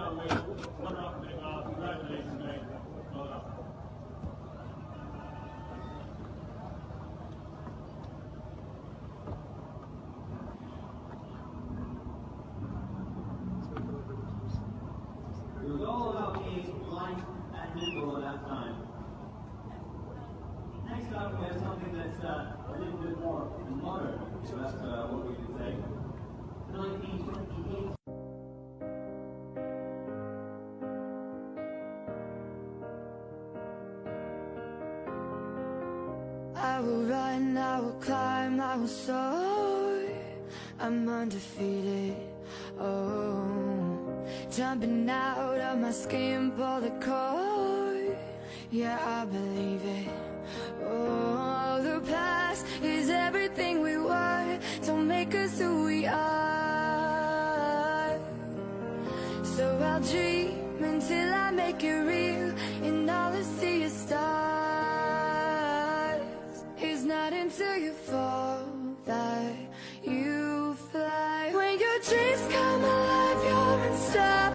It was all about being light and nimble at that time. Next up, we have something that's a little bit more modern, so that's what we can say. 1928. I will run, I will climb, I will soar. I'm undefeated, oh. Jumping out of my skin, pull the cord. Yeah, I believe it. Oh, the past is everything we were. Don't make us who we are. So I'll dream until I make it real, and all I see is stars. It's not until you fall that you fly. When your dreams come alive, you're unstoppable.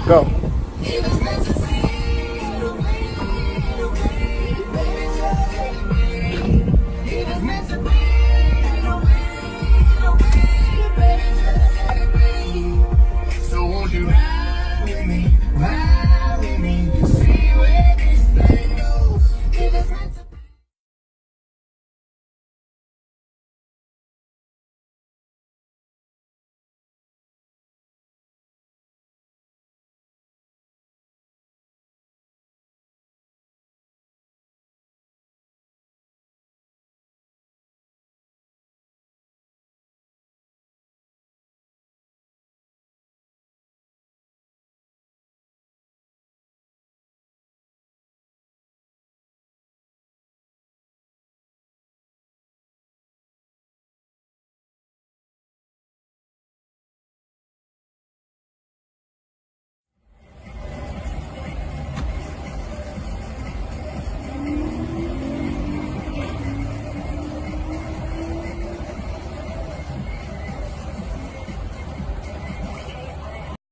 Go.